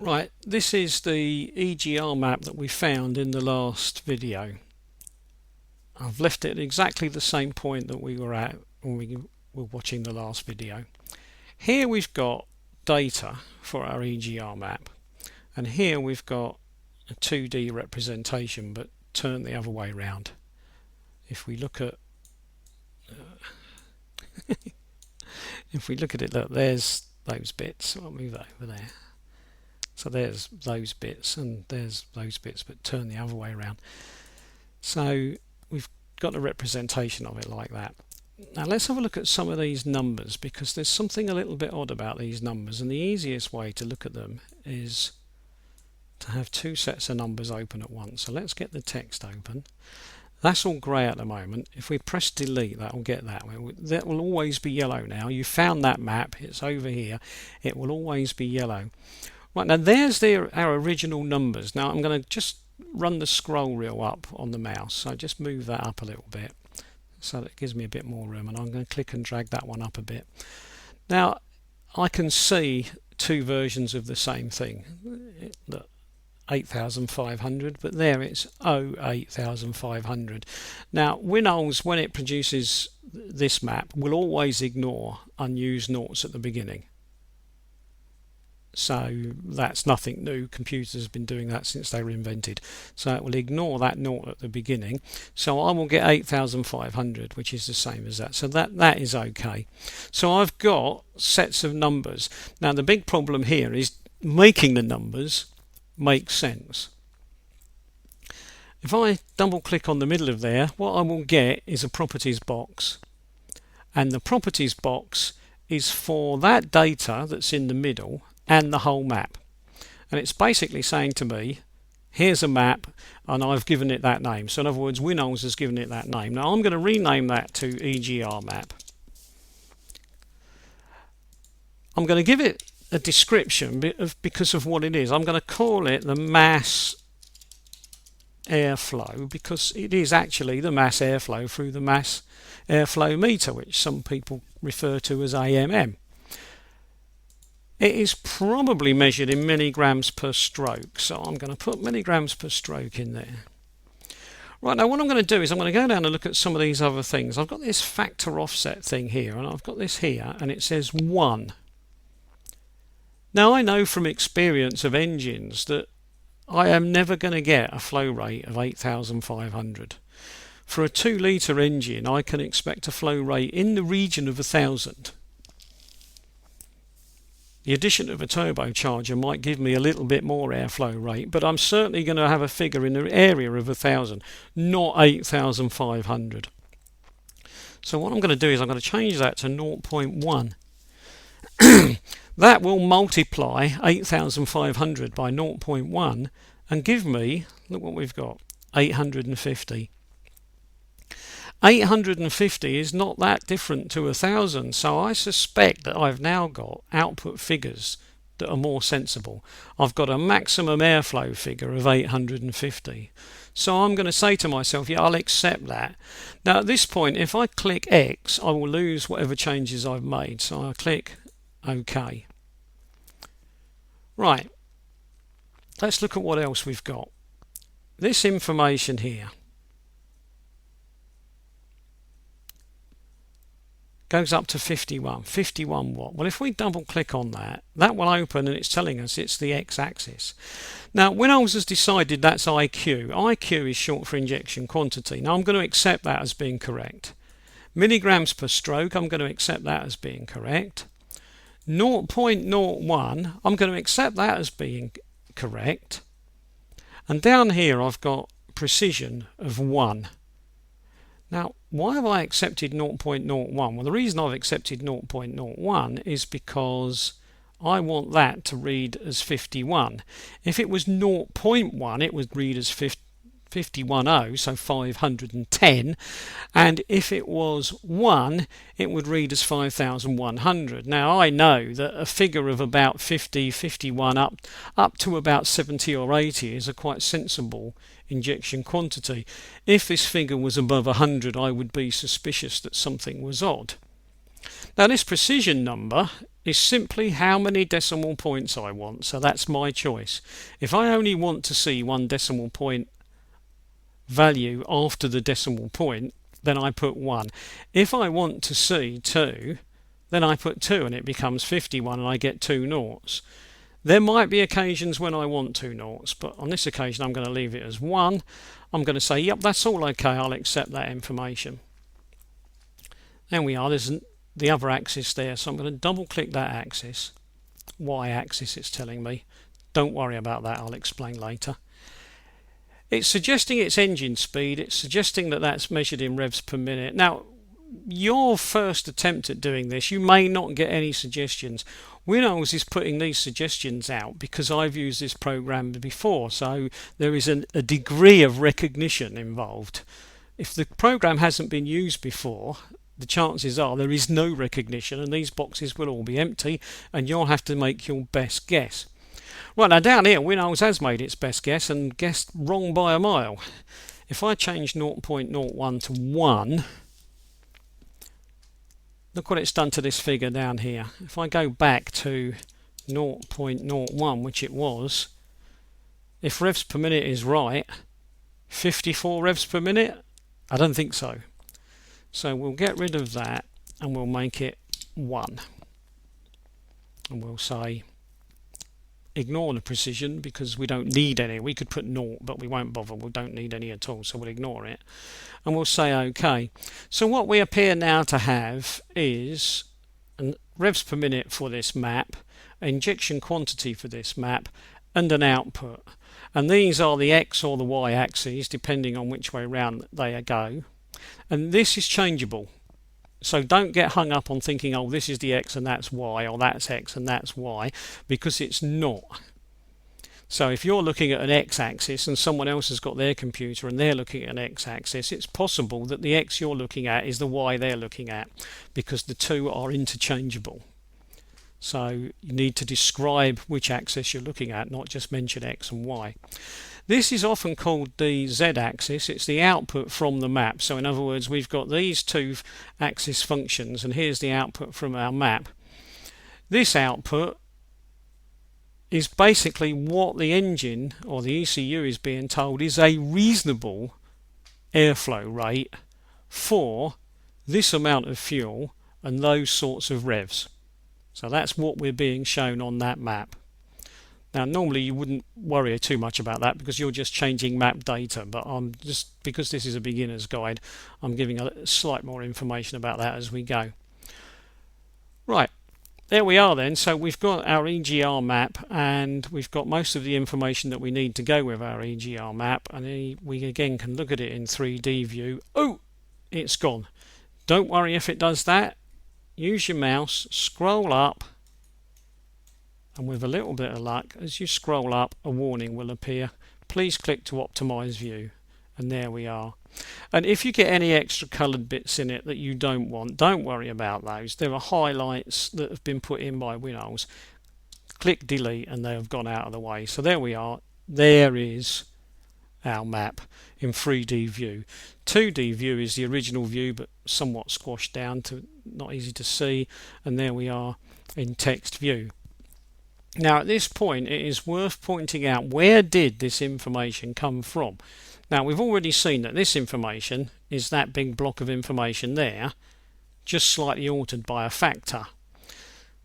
Right, this is the EGR map that we found in the last video. I've left it at exactly the same point that we were at when we were watching the last video. Here we've got data for our EGR map, and here we've got a 2D representation but turned the other way round. If we look at look, there's those bits. I'll move that over there. So there's those bits and there's those bits, but turn the other way around. So we've got a representation of it like that. Now let's have a look at some of these numbers, because there's something a little bit odd about these numbers, and the easiest way to look at them is to have two sets of numbers open at once. So let's get the text open. That's all grey at the moment. If we press delete, that will get that. That will always be yellow now. You found that map, it's over here. It will always be yellow. Right, now there's our original numbers. Now I'm going to just run the scroll wheel up on the mouse. So just move that up a little bit so that it gives me a bit more room, and I'm going to click and drag that one up a bit. Now I can see two versions of the same thing. Look, 8,500, but there it's 8,500. Now WinOLS, when it produces this map, will always ignore unused noughts at the beginning. So that's nothing new. Computers have been doing that since they were invented. So it will ignore that naught at the beginning. So I will get 8,500, which is the same as that. So that is okay. So I've got sets of numbers. Now the big problem here is making the numbers make sense. If I double click on the middle of there, what I will get is a properties box. And the properties box is for that data that's in the middle and the whole map, and it's basically saying to me, here's a map and I've given it that name. So in other words, WinOLS has given it that name. Now I'm going to rename that to EGR map. I'm going to give it a description because of what it is. I'm going to call it the mass airflow, because it is actually the mass airflow through the mass airflow meter, which some people refer to as AMM. It is probably measured in milligrams per stroke, so I'm going to put milligrams per stroke in there. Right, now what I'm going to do is I'm going to go down and look at some of these other things. I've got this factor offset thing here, and I've got this here, and it says 1. Now I know from experience of engines that I am never going to get a flow rate of 8,500. For a 2-litre engine, I can expect a flow rate in the region of 1,000. The addition of a turbocharger might give me a little bit more airflow rate, but I'm certainly going to have a figure in the area of 1,000, not 8,500. So what I'm going to do is I'm going to change that to 0.1. That will multiply 8,500 by 0.1 and give me, look what we've got, 850. 850 is not that different to 1,000, so I suspect that I've now got output figures that are more sensible. I've got a maximum airflow figure of 850. So I'm going to say to myself, yeah, I'll accept that. Now at this point, if I click X, I will lose whatever changes I've made. So I click OK. Right, let's look at what else we've got. This information here goes up to 51. 51 what? Well, if we double click on that, that will open and it's telling us it's the x-axis. Now, WinOLS has decided that's IQ. IQ is short for injection quantity. Now, I'm going to accept that as being correct. Milligrams per stroke, I'm going to accept that as being correct. 0.01, I'm going to accept that as being correct. And down here, I've got precision of 1. Now, why have I accepted 0.01? Well, the reason I've accepted 0.01 is because I want that to read as 51. If it was 0.1, it would read as 510, so 510. And if it was 1, it would read as 5,100. Now, I know that a figure of about 50, 51 up to about 70 or 80 is a quite sensible injection quantity. If this figure was above 100, I would be suspicious that something was odd. Now this precision number is simply how many decimal points I want, so that's my choice. If I only want to see 1 decimal point value after the decimal point, then I put 1. If I want to see 2, then I put 2 and it becomes 51 and I get 2 noughts. There might be occasions when I want 2 noughts, but on this occasion I'm going to leave it as 1. I'm going to say, yep, that's all okay, I'll accept that information. There we are, there's the other axis there, so I'm going to double click that axis, y-axis it's telling me. Don't worry about that, I'll explain later. It's suggesting its engine speed, it's suggesting that that's measured in revs per minute. Now, your first attempt at doing this, you may not get any suggestions. WinOLS is putting these suggestions out because I've used this program before, so there is a degree of recognition involved. If the program hasn't been used before, the chances are there is no recognition and these boxes will all be empty and you'll have to make your best guess. Right, now down here WinOLS has made its best guess and guessed wrong by a mile. If I change 0.01 to 1, look what it's done to this figure down here. If I go back to 0.01, which it was, if revs per minute is right, 54 revs per minute? I don't think so. So we'll get rid of that and we'll make it 1. And we'll say ignore the precision because we don't need any. We could put 0, but we won't bother. We don't need any at all, so we'll ignore it. And we'll say OK. So what we appear now to have is revs per minute for this map, injection quantity for this map, and an output. And these are the X or the Y axes, depending on which way round they go. And this is changeable. So don't get hung up on thinking, oh, this is the X and that's Y, or that's X and that's Y, because it's not. So if you're looking at an X-axis and someone else has got their computer and they're looking at an X-axis, it's possible that the X you're looking at is the Y they're looking at, because the two are interchangeable. So you need to describe which axis you're looking at, not just mention X and Y. This is often called the Z-axis. It's the output from the map. So in other words, we've got these two axis functions and here's the output from our map. This output is basically what the engine or the ECU is being told is a reasonable airflow rate for this amount of fuel and those sorts of revs. So that's what we're being shown on that map. Now normally you wouldn't worry too much about that because you're just changing map data, but I'm just, because this is a beginner's guide, I'm giving a slight more information about that as we go. Right, there we are then. So we've got our EGR map and we've got most of the information that we need to go with our EGR map, and we again can look at it in 3D view. Oh, it's gone. Don't worry if it does that. Use your mouse, scroll up, and with a little bit of luck, as you scroll up, a warning will appear. Please click to optimize view, and there we are. And if you get any extra coloured bits in it that you don't want, don't worry about those. There are highlights that have been put in by WinOLS. Click delete and they have gone out of the way. So there we are. There is our map in 3D view. 2D view is the original view but somewhat squashed down to not easy to see, and there we are in text view. Now at this point it is worth pointing out, where did this information come from? Now we've already seen that this information is that big block of information there, just slightly altered by a factor.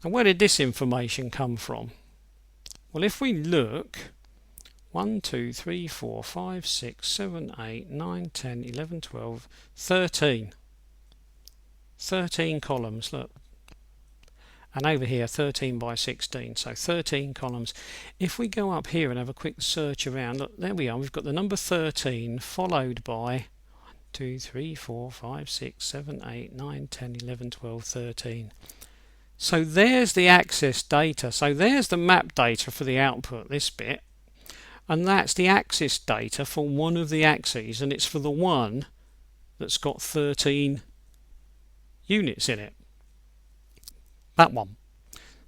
And where did this information come from? Well, if we look, 1, 2, 3, 4, 5, 6, 7, 8, 9, 10, 11, 12, 13. 13 columns, look. And over here 13 by 16, so 13 columns. If we go up here and have a quick search around, look, there we are, we've got the number 13 followed by 1, 2, 3, 4, 5, 6, 7, 8, 9, 10, 11, 12, 13. So there's the access data, so there's the map data for the output, this bit, and that's the axis data for one of the axes, and it's for the one that's got 13 units in it. That one.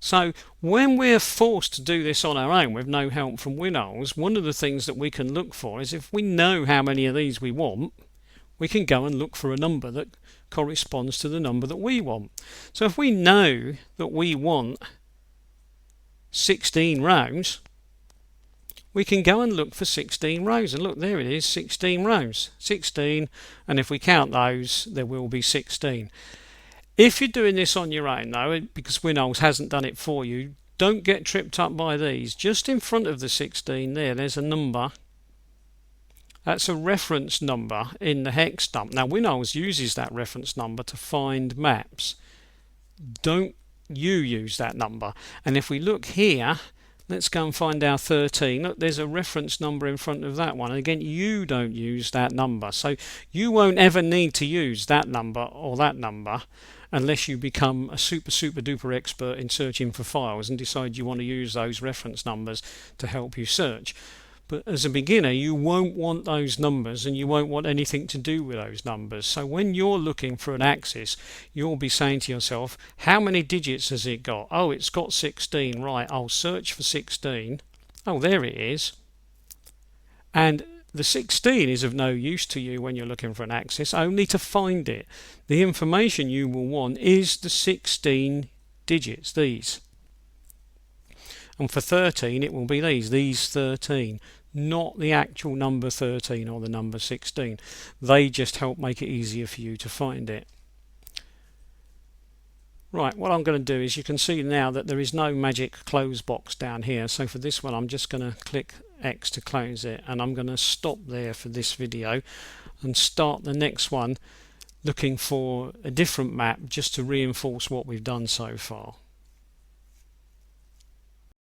So when we're forced to do this on our own with no help from WinOLS, one of the things that we can look for is, if we know how many of these we want, we can go and look for a number that corresponds to the number that we want. So if we know that we want 16 rows, we can go and look for 16 rows, and look, there it is, 16 rows, 16, and if we count those, there will be 16. If you're doing this on your own though, because WinOLS hasn't done it for you, don't get tripped up by these. Just in front of the 16 there's a number. That's a reference number in the hex dump. Now WinOLS uses that reference number to find maps. Don't you use that number. And if we look here, let's go and find our 13. Look, there's a reference number in front of that one. And again, you don't use that number. So you won't ever need to use that number or that number unless you become a super duper expert in searching for files and decide you want to use those reference numbers to help you search. But as a beginner, you won't want those numbers and you won't want anything to do with those numbers. So when you're looking for an axis, you'll be saying to yourself, how many digits has it got? Oh, it's got 16. Right, I'll search for 16. Oh, there it is. And the 16 is of no use to you when you're looking for an axis, only to find it. The information you will want is the 16 digits, these. And for 13, it will be these 13. Not the actual number 13 or the number 16. They just help make it easier for you to find it. Right, what I'm going to do is, you can see now that there is no magic close box down here. So for this one, I'm just going to click X to close it, and I'm going to stop there for this video and start the next one looking for a different map just to reinforce what we've done so far.